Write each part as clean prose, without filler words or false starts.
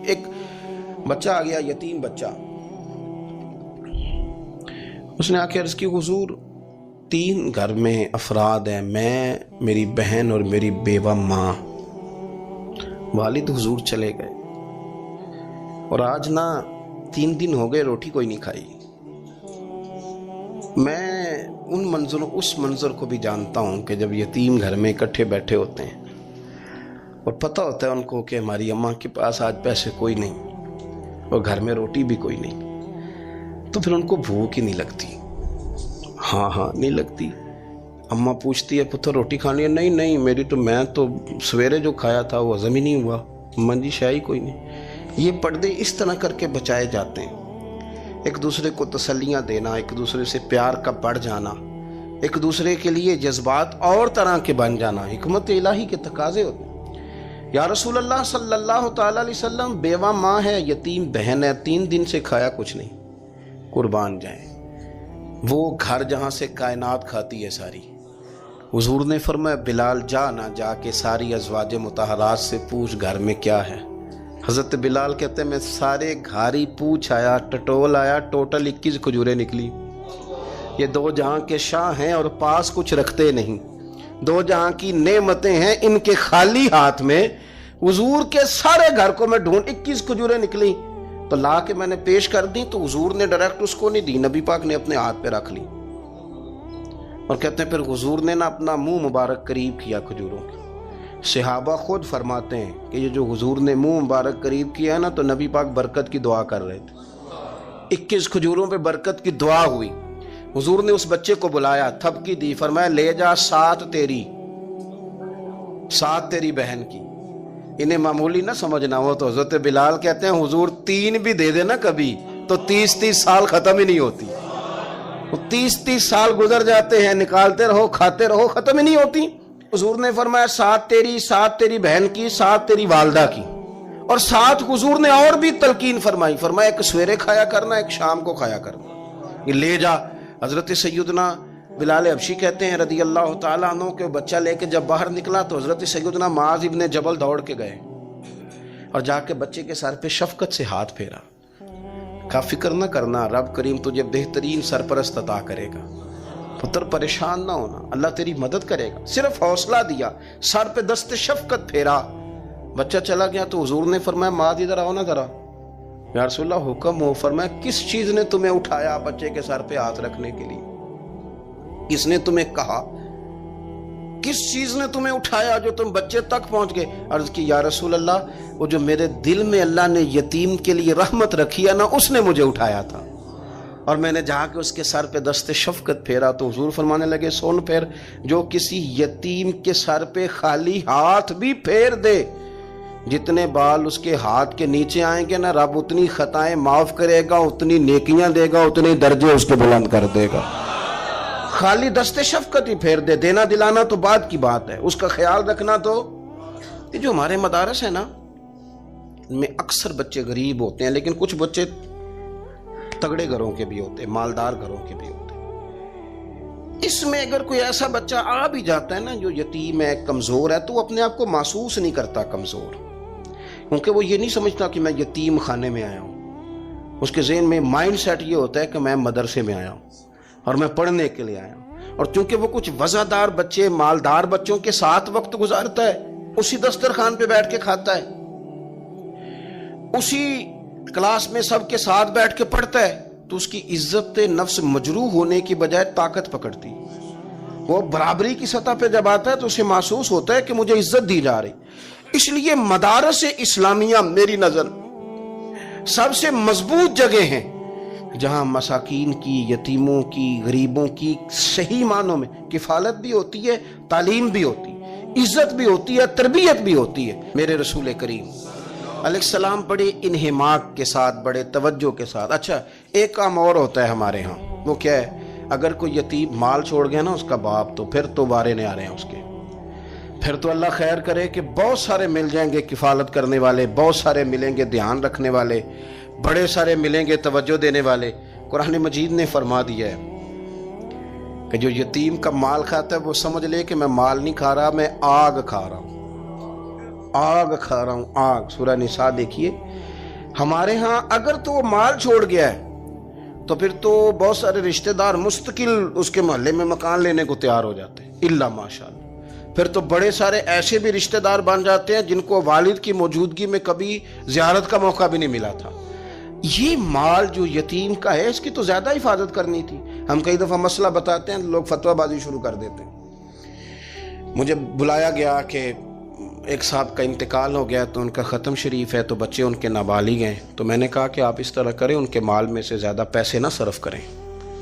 ایک بچہ آ گیا، یتیم بچہ، اس نے آ کے عرض کی حضور 3 گھر میں افراد ہیں، میں، میری بہن اور میری بیوہ ماں، والد حضور چلے گئے اور آج نا 3 دن ہو گئے روٹی کوئی نہیں کھائی۔ میں اس منظر کو بھی جانتا ہوں کہ جب یتیم گھر میں اکٹھے بیٹھے ہوتے ہیں اور پتہ ہوتا ہے ان کو کہ ہماری اماں کے پاس آج پیسے کوئی نہیں اور گھر میں روٹی بھی کوئی نہیں، تو پھر ان کو بھوک ہی نہیں لگتی۔ ہاں نہیں لگتی۔ اماں پوچھتی ہے پتر روٹی کھانی ہے؟ نہیں میں تو سویرے جو کھایا تھا وہ ہضم ہی نہیں ہوا، اماں جی شاہی کوئی نہیں۔ یہ پردے اس طرح کر کے بچائے جاتے ہیں، ایک دوسرے کو تسلیاں دینا، ایک دوسرے سے پیار کا بڑھ جانا، ایک دوسرے کے لیے جذبات اور طرح کے بن جانا، حکمت الہی کے تقاضے ہوتے ہیں۔ یا رسول اللہ صلی اللہ تعالیٰ علیہ وسلم، بیوہ ماں ہے، یتیم بہن ہے، 3 دن سے کھایا کچھ نہیں، قربان جائیں۔ وہ گھر جہاں سے کائنات کھاتی ہے ساری، حضور نے فرمایا بلال جا کے ساری ازواج مطہرات سے پوچھ گھر میں کیا ہے۔ حضرت بلال کہتے ہیں میں سارے گھاری پوچھ آیا، ٹٹول آیا، ٹوٹل 21 کھجوریں نکلی۔ یہ 2 جہاں کے شاہ ہیں اور پاس کچھ رکھتے نہیں، 2 جہاں کی نعمتیں ہیں، ان کے خالی ہاتھ میں حضور کے سارے گھر کو میں ڈھونڈ 21 کھجوریں نکلی تو لا کے میں نے پیش کر دی، تو حضور نے ڈائریکٹ اس کو نہیں دی، نبی پاک نے اپنے ہاتھ پہ رکھ لی اور کہتے ہیں پھر حضور نے نا اپنا منہ مبارک قریب کیا کھجوروں کے۔ صحابہ خود فرماتے ہیں کہ یہ جو حضور نے منہ مبارک قریب کیا ہے نا تو نبی پاک برکت کی دعا کر رہے تھے، 21 کھجوروں پہ برکت کی دعا ہوئی۔ حضور نے اس بچے کو بلایا، تھپکی دی، فرمایا لے جا 7 تیری بہن کی۔ انہیں معمولی نہ سمجھنا ہو تو حضرت بلال کہتے ہیں حضور 3 بھی دے دینا کبھی تو 30 سال ختم ہی نہیں ہوتی، 30 سال گزر جاتے ہیں، نکالتے رہو کھاتے رہو، ختم ہی نہیں ہوتی۔ حضور نے فرمایا 7 تیری بہن کی، 7 تیری والدہ کی، اور 7 حضور نے اور بھی تلقین فرمائی، فرمایا ایک سویرے کھایا کرنا، ایک شام کو کھایا کرنا، یہ لے جا۔ حضرت سیدنا بلال حبشی کہتے ہیں رضی اللہ تعالیٰ عنہ کہ بچہ لے کے جب باہر نکلا تو حضرت سیدنا معاذ ابن جبل دوڑ کے گئے اور جا کے بچے کے سر پہ شفقت سے ہاتھ پھیرا، کا فکر نہ کرنا، رب کریم تجھے بہترین سرپرست عطا کرے گا، پتر پریشان نہ ہونا، اللہ تیری مدد کرے گا، صرف حوصلہ دیا، سر پہ دست شفقت پھیرا۔ بچہ چلا گیا تو حضور نے فرمایا معاذ ادھر آؤ نا ذرا۔ یا رسول اللہ حکم ہو۔ فرمایا کس چیز نے تمہیں اٹھایا بچے کے سر پہ ہاتھ رکھنے کے لیے؟ کس نے تمہیں کہا؟ کس چیز نے تمہیں اٹھایا جو تم بچے تک پہنچ گئے؟ عرض کی یا رسول اللہ وہ جو میرے دل میں اللہ نے یتیم کے لیے رحمت رکھی ہے نا، اس نے مجھے اٹھایا تھا، اور میں نے جا کے اس کے سر پہ دست شفقت پھیرا تو حضور فرمانے لگے سن پھر، جو کسی یتیم کے سر پہ خالی ہاتھ بھی پھیر دے، جتنے بال اس کے ہاتھ کے نیچے آئیں گے نا، رب اتنی خطائیں معاف کرے گا، اتنی نیکیاں دے گا، اتنے درجے اس کے بلند کر دے گا۔ خالی دست شفقت ہی پھیر دے، دینا دلانا تو بعد کی بات ہے، اس کا خیال رکھنا تو۔ یہ جو ہمارے مدارس ہیں نا، ان میں اکثر بچے غریب ہوتے ہیں، لیکن کچھ بچے تگڑے گھروں کے بھی ہوتے ہیں، مالدار گھروں کے بھی ہوتے ہیں۔ اس میں اگر کوئی ایسا بچہ آ بھی جاتا ہے نا جو یتیم ہے، کمزور ہے، تو وہ اپنے آپ کو محسوس نہیں کرتا کمزور، کیونکہ وہ یہ نہیں سمجھتا کہ میں یتیم خانے میں آیا ہوں۔ اس کے ذہن میں مائنڈ سیٹ یہ ہوتا ہے کہ میں مدرسے میں آیا ہوں اور میں پڑھنے کے لیے آیا ہوں، اور چونکہ وہ کچھ وزادار بچے، مالدار بچوں کے ساتھ وقت گزارتا ہے، اسی دسترخوان پہ بیٹھ کے کھاتا ہے، اسی کلاس میں سب کے ساتھ بیٹھ کے پڑھتا ہے، تو اس کی عزت نفس مجروح ہونے کی بجائے طاقت پکڑتی۔ وہ برابری کی سطح پہ جب آتا ہے تو اسے محسوس ہوتا ہے کہ مجھے عزت دی جا رہی۔ اس لیے مدارس اسلامیہ میری نظر سب سے مضبوط جگہ ہیں جہاں مساکین کی، یتیموں کی، غریبوں کی صحیح معنوں میں کفالت بھی ہوتی ہے، تعلیم بھی ہوتی ہے، عزت بھی ہوتی ہے، تربیت بھی ہوتی ہے۔ میرے رسول کریم علیہ السلام بڑے انہماک کے ساتھ، بڑے توجہ کے ساتھ۔ اچھا ایک کام اور ہوتا ہے ہمارے ہاں، وہ کیا ہے؟ اگر کوئی یتیم مال چھوڑ گیا نا اس کا باپ، تو پھر تو بارے نہیں آ رہے ہیں اس کے، پھر تو اللہ خیر کرے کہ بہت سارے مل جائیں گے کفالت کرنے والے، بہت سارے ملیں گے دھیان رکھنے والے، بڑے سارے ملیں گے توجہ دینے والے۔ قرآن مجید نے فرما دیا ہے کہ جو یتیم کا مال کھاتا ہے وہ سمجھ لے کہ میں مال نہیں کھا رہا، میں آگ کھا رہا ہوں۔ आग खा रहा हूं, आग। सूरह निसा देखिए। हमारे यहाँ अगर तो वो माल छोड़ गया है तो फिर तो बहुत सारे रिश्तेदार मुस्तकिल उसके मोहल्ले में मकान लेने को तैयार हो जाते हैं, इल्ला माशाअल्लाह। फिर तो बड़े सारे ऐसे भी रिश्तेदार बन जाते हैं जिनको वालिद की मौजूदगी में कभी जियारत का मौका भी नहीं मिला था। ये माल जो यतीम का है इसकी तो ज्यादा हिफाजत करनी थी। हम कई दफा मसला बताते हैं, लोग फतवाबाजी शुरू कर देते हैं। मुझे बुलाया गया कि एक साहब का इंतकाल हो गया तो उनका ख़त्म शरीफ है, तो बच्चे उनके नाबालिग हैं। तो मैंने कहा कि आप इस तरह करें, उनके माल में से ज़्यादा पैसे ना सर्फ करें।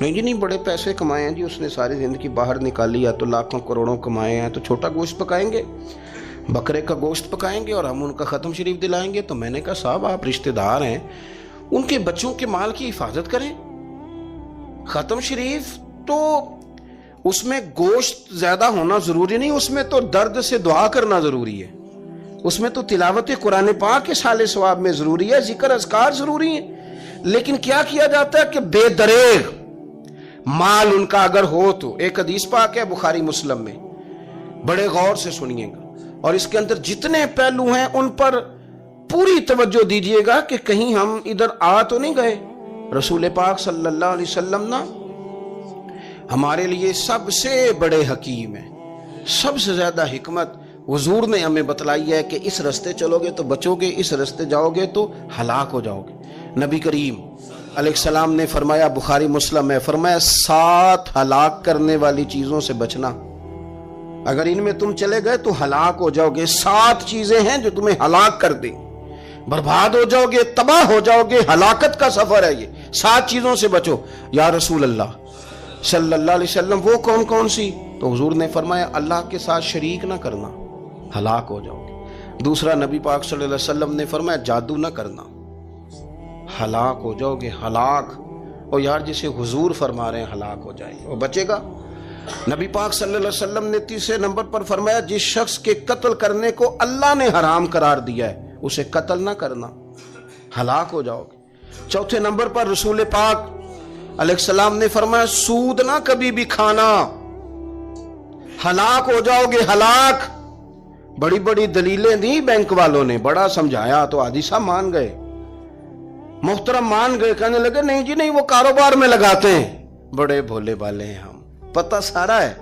नहीं जी नहीं, बड़े पैसे कमाए हैं जी उसने, सारी ज़िंदगी बाहर निकाली है तो लाखों करोड़ों कमाए हैं, तो छोटा गोश्त पकाएंगे, बकरे का गोश्त पकाएंगे और हम उनका ख़त्म शरीफ दिलाएंगे। तो मैंने कहा साहब आप रिश्तेदार हैं, उनके बच्चों के माल की हिफाजत करें। ख़त्म शरीफ तो उसमें गोश्त ज्यादा होना जरूरी नहीं, उसमें तो दर्द से दुआ करना जरूरी है, उसमें तो तिलावत कुरान पाक के साले सवाब में जरूरी है, जिक्र अज़कार जरूरी है। लेकिन क्या किया जाता है कि बेदरेग माल उनका अगर हो तो, एक हदीस पाक है बुखारी मुस्लिम में, बड़े गौर से सुनिएगा और इसके अंदर जितने पहलू हैं उन पर पूरी तवज्जो दीजिएगा कि कहीं हम इधर आ तो नहीं गए। रसूल पाक सल्लल्लाहु अलैहि वसल्लम ना हमारे लिए सबसे बड़े हकीम है, सबसे ज्यादा हिकमत हुजूर ने हमें बतलाई है कि इस रास्ते चलोगे तो बचोगे, इस रास्ते जाओगे तो हलाक हो जाओगे। नबी करीम अलैहिस्सलाम ने फरमाया, बुखारी मुस्लिम में फरमाया, 7 हलाक करने वाली चीजों से बचना, अगर इनमें तुम चले गए तो हलाक हो जाओगे। 7 चीजें हैं जो तुम्हें हलाक कर दें, बर्बाद हो जाओगे, तबाह हो जाओगे, हलाकत का सफर है ये। 7 चीजों से बचो या रसूल अल्लाह सल्लल्लाहु अलैहि वसल्लम, वो कौन कौन सी? तो हुजूर ने फरमाया, अल्लाह के साथ शरीक ना करना, हलाक हो जाओगे। दूसरा नबी पाक सल्लल्लाहु अलैहि वसल्लम ने फरमाया, जादू ना करना, हलाक हो जाओगे, हलाक। और यार जिसे हुजूर फरमा रहे हैं हलाक हो जाए वो बचेगा। नबी पाक सल्लल्लाहु अलैहि वसल्लम ने तीसरे नंबर पर फरमाया, जिस शख्स के कत्ल करने को अल्लाह ने हराम करार दिया है उसे कत्ल ना करना, हलाक हो जाओगे। चौथे नंबर पर रसूल पाक अलैहिस्सलाम ने फरमाया, सूद ना कभी भी खाना, हलाक हो जाओगे, हलाक। बड़ी बड़ी दलीलें दी बैंक वालों ने, बड़ा समझाया तो आदि साहब मान गए, मोहतरम मान गए, कहने लगे नहीं जी नहीं वो कारोबार में लगाते हैं। बड़े भोले भाले हैं हम, पता सारा है।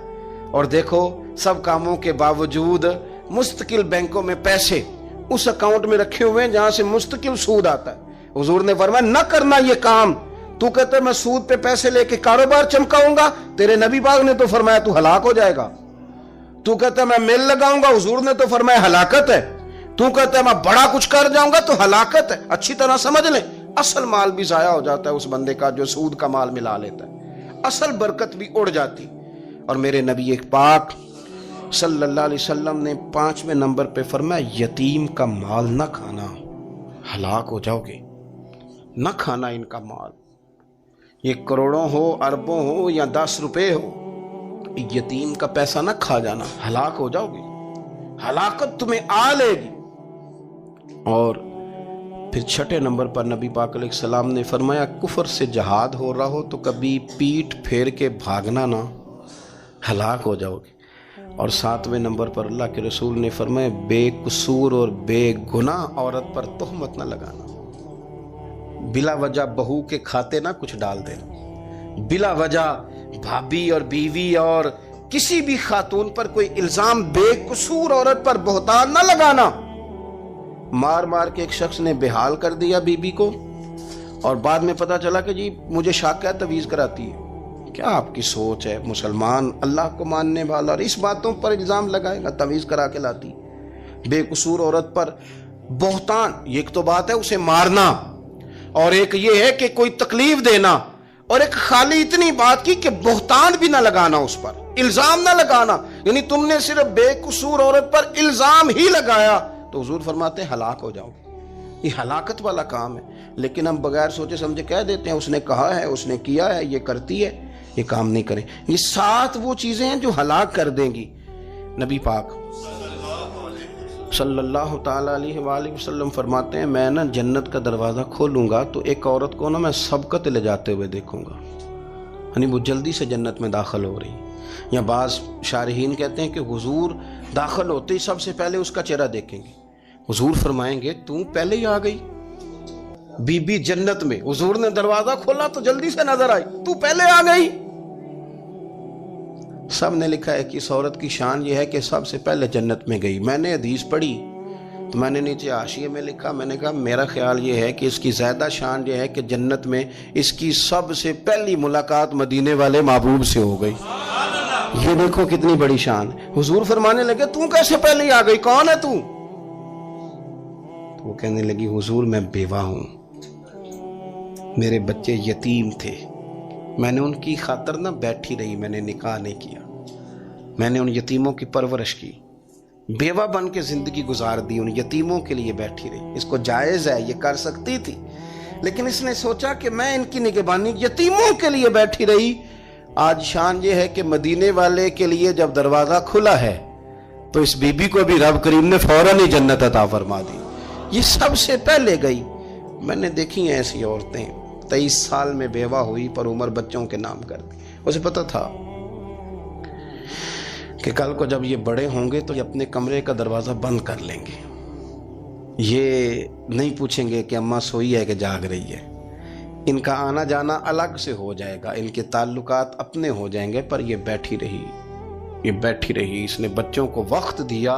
और देखो सब कामों के बावजूद मुस्तकिल बैंकों में पैसे उस अकाउंट में रखे हुए हैं जहां से मुस्तकिल सूद आता है। हुजूर ने फरमाया न करना ये काम। तू कहते मैं सूद पे पैसे लेके कारोबार चमकाऊंगा, तेरे नबी पाक ने तो फरमाया तू हलाक हो जाएगा। तू कहता मैं मेल लगाऊंगा, हुजूर ने तो फरमाया हलाकत है। तू कहता मैं बड़ा कुछ कर जाऊंगा तो हलाकत है। अच्छी तरह समझ ले, असल माल भी जाया हो जाता है उस बंदे का जो सूद का माल मिला लेता है, असल बरकत भी उड़ जाती। और मेरे नबी पाक सल्लल्लाहु अलैहि वसल्लम ने 5वें नंबर पे फरमाया, यतीम का माल ना खाना, हलाक हो जाओगे, ना खाना इनका माल। ये करोड़ों हो, अरबों हो या 10 रुपए हो, यतीम का पैसा ना खा जाना, हलाक हो जाओगे, हलाकत तुम्हें आ लेगी। और फिर 6ठे नंबर पर नबी पाक अलैहिस्सलाम ने फरमाया, कुफर से जहाद हो रहा हो तो कभी पीठ फेर के भागना ना, हलाक हो जाओगे। और 7वें नंबर पर अल्लाह के रसूल ने फरमाया, बेकसूर और बेगुनाह औरत पर तोहमत ना लगाना, बिला वजह बहू के खाते ना कुछ डाल देना, बिला वजह भाभी और बीवी और किसी भी खातून पर कोई इल्जाम बेकसूर औरत पर बोहतान ना लगाना। मार मार के एक शख्स ने बेहाल कर दिया बीबी को और बाद में पता चला कि जी मुझे शक है तवीज कराती है। क्या आपकी सोच है? मुसलमान अल्लाह को मानने वाला और इस बातों पर इल्जाम लगाएगा, तवीज करा के लाती। बेकसूर औरत पर बोहतान, एक तो बात है उसे मारना और एक ये है कि कोई तकलीफ देना, और एक खाली इतनी बात की कि बोहतान भी ना लगाना, उस पर इल्जाम ना लगाना। यानी तुमने सिर्फ बेकसूर औरत पर इल्जाम ही लगाया तो हुजूर फरमाते हलाक हो जाओगे। ये हलाकत वाला काम है। लेकिन हम बगैर सोचे समझे कह देते हैं उसने कहा है, उसने किया है, ये करती है, ये काम नहीं करें। ये 7 वो चीजें हैं जो हलाक कर देंगी। नबी पाक सल्लल्लाहु ताला अलैहि वसल्लम फरमाते हैं, मैं ना जन्नत का दरवाज़ा खोलूंगा तो एक औरत को ना मैं सबकत ले जाते हुए देखूंगा, यानी वो जल्दी से जन्नत में दाखिल हो रही। या बाज़ शारहीन कहते हैं कि हुजूर दाखिल होते ही सबसे पहले उसका चेहरा देखेंगे, हुजूर फरमाएंगे तू पहले ही आ गई, बीबी जन्नत में, हुजूर ने दरवाजा खोला तो जल्दी से नजर आई, तू पहले आ गई। सब ने लिखा है कि इस औरत की शान ये है कि सबसे पहले जन्नत में गई। मैंने हदीस पढ़ी तो मैंने नीचे हाशिए में लिखा, मैंने कहा मेरा ख्याल ये है कि इसकी ज्यादा शान ये है कि जन्नत में इसकी सबसे पहली मुलाकात मदीने वाले महबूब से हो गई। ये देखो कितनी बड़ी शान। हुजूर फरमाने लगे तू कैसे पहले ही आ गई, कौन है तू? तो वो कहने लगी हुजूर मैं बेवा हूं, मेरे बच्चे यतीम थे, मैंने उनकी खातर ना बैठी रही, मैंने निकाह नहीं किया, मैंने उन यतीमों की परवरिश की, बेवा बन के जिंदगी गुजार दी, उन यतीमों के लिए बैठी रही। इसको जायज है, ये कर सकती थी, लेकिन इसने सोचा कि मैं इनकी निगहबानी यतीमों के लिए बैठी रही। आज शान ये है कि मदीने वाले के लिए जब दरवाजा खुला है तो इस बीबी को भी रब करीम ने फौरन ही जन्नत अता फरमा दी। ये सबसे पहले गई। मैंने देखी हैं ऐसी औरतें 23 साल में बेवा हुई पर उम्र बच्चों के नाम कर दी। उसे पता था कि कल को जब ये बड़े होंगे तो ये अपने कमरे का दरवाजा बंद कर लेंगे, ये नहीं पूछेंगे कि अम्मा सोई है कि जाग रही है, इनका आना जाना अलग से हो जाएगा, इनके ताल्लुकात अपने हो जाएंगे। पर ये बैठी रही, ये बैठी रही। इसने बच्चों को वक्त दिया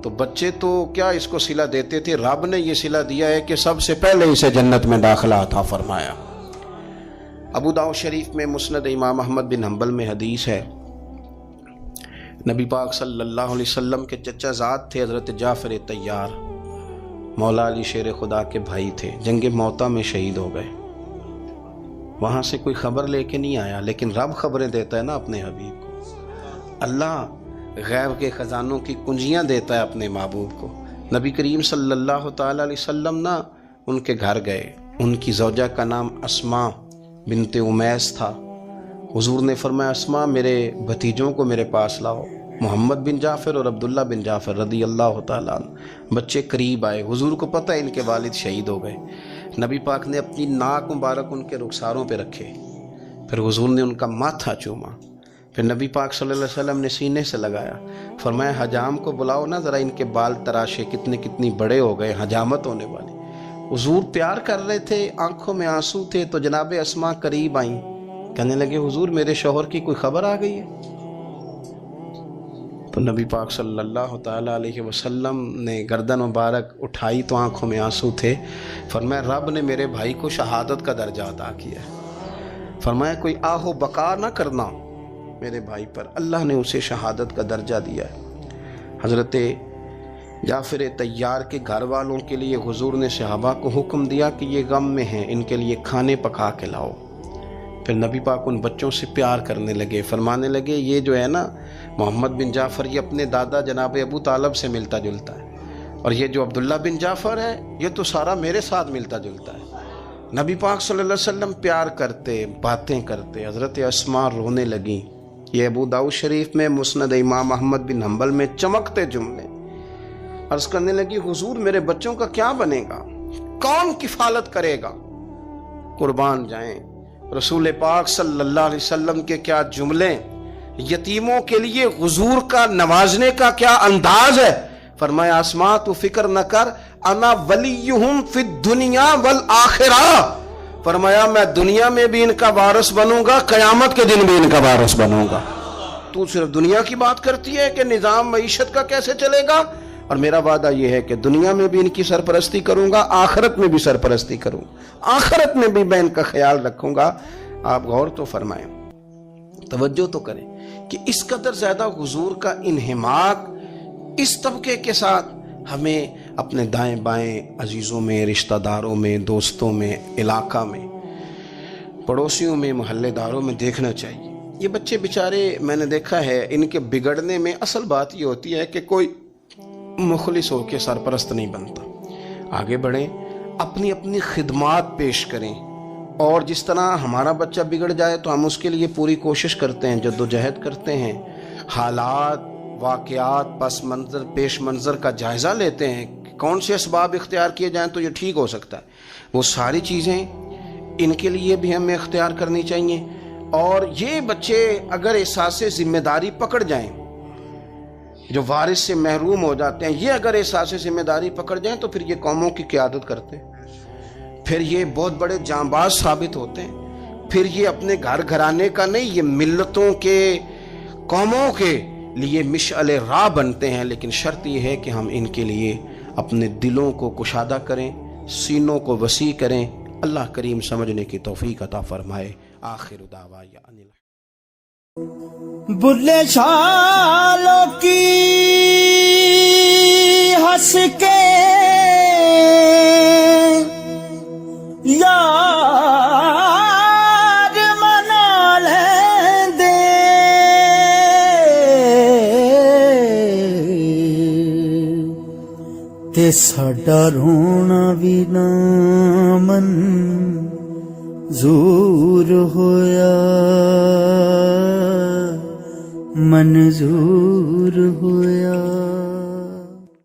तो बच्चे तो क्या इसको सिला देते थे, रब ने ये सिला दिया है कि सबसे पहले इसे जन्नत में दाखिला अता फरमाया। अबू दाऊद शरीफ में मुस्नद इमाम अहमद बिन हंबल में हदीस है, नबी पाक सल्लल्लाहु अलैहि वसल्लम के चचा ज़ाद थे हज़रत जाफ़र तैयार, मौला अली शेर खुदा के भाई थे, जंग मौता में शहीद हो गए। वहाँ से कोई खबर लेके नहीं आया, लेकिन रब खबरें देता है ना अपने हबीब को। अल्लाह गैब के ख़जानों की कुंजियाँ देता है अपने महबूब को। नबी करीम सल्लल्लाहु ताला अलैहि वसल्लम ना उनके घर गए, उनकी ज़ौजा का नाम अस्मा बिनते उमैस था। हुजूर ने फरमाया अस्मा मेरे भतीजों को मेरे पास लाओ, मोहम्मद बिन जाफ़र और अब्दुल्ला बिन जाफ़र रदी अल्लाह ताला अन्हु। बच्चे करीब आए, हुजूर को पता है इनके वालिद शहीद हो गए। नबी पाक ने अपनी नाक मुबारक उनके रुखसारों पे रखे, फिर हुजूर ने उनका माथा चूमा, फिर नबी पाक सल्लल्लाहु अलैहि वसल्लम ने सीने से लगाया, फरमाया हजाम को बुलाओ ना ज़रा, इनके बाल तराशे कितनी बड़े हो गए, हजामत होने वाली। हुजूर प्यार कर रहे थे, आंखों में आंसू थे, तो जनाब अस्मा करीब आई, कहने लगे हुजूर मेरे शौहर की कोई खबर आ गई है? तो नबी पाक सल्लल्लाहु ताला अलैहि वसल्लम ने गर्दन मुबारक उठाई तो आंखों में आंसू थे। फरमाया रब ने मेरे भाई को शहादत का दर्जा अता किया। फरमाया कोई आहो बका ना करना मेरे भाई पर, अल्लाह ने उसे शहादत का दर्जा दिया है। हज़रत जाफ़र तैयार के घर वालों के लिए हुजूर ने सहाबा को हुक्म दिया कि ये गम में हैं, इनके लिए खाने पका के लाओ। फिर नबी पाक उन बच्चों से प्यार करने लगे, फरमाने लगे ये जो है ना मोहम्मद बिन जाफ़र ये अपने दादा जनाब अबू तालब से मिलता जुलता है, और ये जो अब्दुल्ला बिन जाफ़र है ये तो सारा मेरे साथ मिलता जुलता है। नबी पाक सल्लल्लाहु अलैहि वसल्लम प्यार करते, बातें करते। हज़रत अस्मा रोने लगी। ये अबू दाऊद शरीफ में मुस्नद इमाम अहमद बिन हंबल में चमकते जुमले। अर्ज़ करने लगी हुजूर मेरे बच्चों का क्या बनेगा, कौन किफ़ालत करेगा? कुर्बान जाएं रसूल पाक सल्लल्लाहु अलैहि वसल्लम के क्या जुमले, यतीमों के लिए हुजूर का नवाजने का क्या अंदाज है। फरमाया आसमा तू फिक्र न कर, अना वलीयुहुम फिद दुनिया वल आखिरा। फरमाया मैं दुनिया में भी इनका वारिस बनूंगा, कयामत के दिन भी इनका वारिस बनूंगा। तू सिर्फ दुनिया की बात करती है कि निजाम मईशत का कैसे चलेगा, और मेरा वादा यह है कि दुनिया में भी इनकी सरपरस्ती करूंगा, आखिरत में भी सरपरस्ती करूंगा, आखिरत में भी मैं इनका ख्याल रखूंगा। आप गौर तो फरमाएं, तवज्जो तो करें कि इस कदर ज्यादा हुजूर का इन्हिमाक इस तबके के साथ हमें अपने दाएं बाएं अजीज़ों में, रिश्तेदारों में, दोस्तों में, इलाका में, पड़ोसियों में, मोहल्लेदारों में देखना चाहिए। ये बच्चे बेचारे मैंने देखा है, इनके बिगड़ने में असल बात ये होती है कि कोई मुखलिस होकर सरपरस्त नहीं बनता। आगे बढ़ें, अपनी अपनी खिदमात पेश करें, और जिस तरह हमारा बच्चा बिगड़ जाए तो हम उसके लिए पूरी कोशिश करते हैं, जद्दोजहद करते हैं, हालात वाक़यात पस मंज़र पेश मंज़र का जायज़ा लेते हैं, कौन से असबाब इख्तियार किए जाएं तो ये ठीक हो सकता है। वो सारी चीज़ें इनके लिए भी हमें इख्तियार करनी चाहिए। और ये बच्चे अगर एहसास ज़िम्मेदारी पकड़ जाएं, جو وارث سے محروم ہو جاتے ہیں، یہ اگر احساس ذمہ داری پکڑ جائیں تو پھر یہ قوموں کی قیادت کرتے ہیں، پھر یہ بہت بڑے جانباز ثابت ہوتے ہیں، پھر یہ اپنے گھر گھرانے کا نہیں، یہ ملتوں کے، قوموں کے لیے مشعل راہ بنتے ہیں۔ لیکن شرط یہ ہے کہ ہم ان کے لیے اپنے دلوں کو کشادہ کریں، سینوں کو وسیع کریں۔ اللہ کریم سمجھنے کی توفیق عطا فرمائے۔ آخر دعوانا بلے شالوں کی ہنس کے یار منا لیں دے، تے ساڈا رونا بھی نہ منظور ہویا، منظور ہویا۔